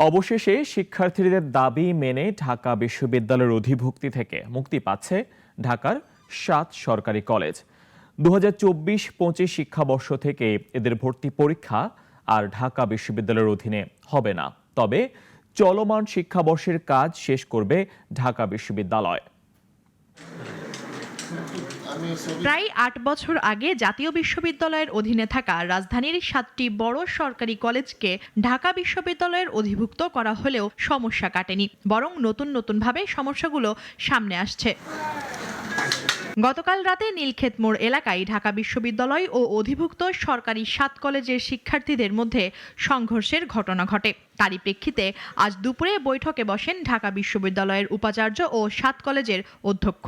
অবশেষে শিক্ষার্থীদের দাবি মেনে ঢাকা বিশ্ববিদ্যালয়ের অধিভুক্তি থেকে মুক্তি পাচ্ছে ঢাকার ৭ সরকারি কলেজ। ২০২৪-২৫ শিক্ষাবর্ষ থেকে এদের ভর্তি পরীক্ষা আর ঢাকা বিশ্ববিদ্যালয়ের অধীনে হবে না, তবে চলমান শিক্ষাবর্ষের কাজ শেষ করবে ঢাকা বিশ্ববিদ্যালয়। প্রায় ৮ বছর আগে জাতীয় বিশ্ববিদ্যালয়ের অধীনে থাকা রাজধানীর ৭টি বড় সরকারি কলেজকে ঢাকা বিশ্ববিদ্যালয়ের অধিভুক্ত করা হলেও সমস্যা কাটেনি, বরং নতুনভাবে সমস্যাগুলো সামনে আসছে। গতকাল রাতে নীলক্ষেত মোড় এলাকায় ঢাকা বিশ্ববিদ্যালয় ও অধিভুক্ত সরকারি ৭ কলেজের শিক্ষার্থীদের মধ্যে সংঘর্ষের ঘটনা ঘটে। তারই প্রেক্ষিতে আজ দুপুরে বৈঠকে বসেন ঢাকা বিশ্ববিদ্যালয়ের উপাচার্য ও ৭ কলেজের অধ্যক্ষ।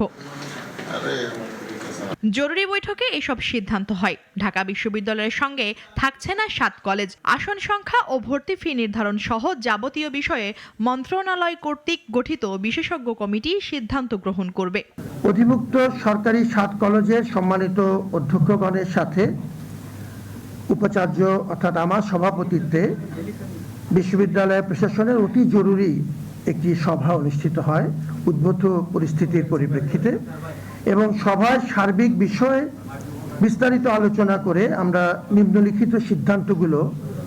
জরুরি বৈঠকে এসব সিদ্ধান্ত হয়। ঢাকা বিশ্ববিদ্যালয়ের সঙ্গে থাকছে না ৭ কলেজ। আসন সংখ্যা ও ভর্তি ফি নির্ধারণ সহ যাবতীয় বিষয়ে মন্ত্রণালয় কর্তৃক গঠিত বিশেষজ্ঞ কমিটি সিদ্ধান্ত গ্রহণ করবে। অধিভুক্ত সরকারি ৭ কলেজের সম্মানিত অধ্যক্ষগণের সাথে উপাচার্য অর্থাৎ আমার সভাপতিত্বে বিশ্ববিদ্যালয় প্রশাসনের অতি জরুরি একটি সভা অনুষ্ঠিত হয় উদ্ভূত পরিস্থিতির পরিপ্রেক্ষিতে, এবং সভায় সার্বিক বিষয়ে বিস্তারিত আলোচনা করে আমরা নিম্নলিখিত সিদ্ধান্তগুলো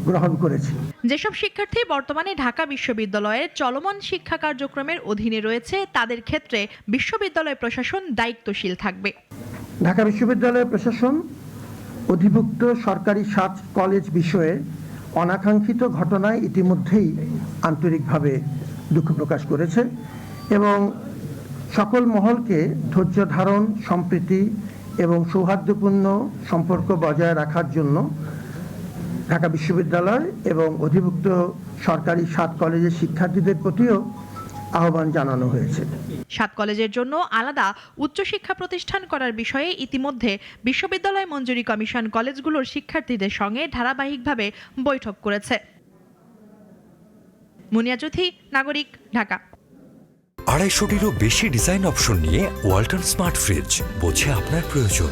গ্রহণ করেছি। যেসব শিক্ষার্থী বর্তমানে ঢাকা বিশ্ববিদ্যালয়ের চলমান শিক্ষা কার্যক্রমের অধীনে রয়েছে, তাদের ক্ষেত্রে বিশ্ববিদ্যালয় প্রশাসন দায়িত্বশীল থাকবে। ঢাকা বিশ্ববিদ্যালয় প্রশাসন অধিভুক্ত সরকারি ৭ কলেজ বিষয়ে অনাকাঙ্ক্ষিত ঘটনায় ইতিমধ্যেই আন্তরিকভাবে দুঃখ প্রকাশ করেছে এবং সকল মহলকে ধৈর্য ধারণ, সম্প্রীতি এবং সৌহার্দ্যপূর্ণ সম্পর্ক বজায় রাখার জন্য ঢাকা বিশ্ববিদ্যালয় এবং অধিভুক্ত সরকারি ৭ কলেজের শিক্ষার্থীদের প্রতিও আহ্বান জানানো হয়েছে। ৭ কলেজের জন্য আলাদা উচ্চশিক্ষা প্রতিষ্ঠান করার বিষয়ে ইতিমধ্যে বিশ্ববিদ্যালয় মঞ্জুরি কমিশন কলেজগুলোর শিক্ষার্থীদের সঙ্গে ধারাবাহিকভাবে বৈঠক করেছে। মুনিয়া চৌধুরী, নাগরিক, ঢাকা। ২৫০টিরও বেশি ডিজাইন অপশন নিয়ে ওয়ালটন স্মার্ট ফ্রিজ, বোঝে আপনার প্রয়োজন।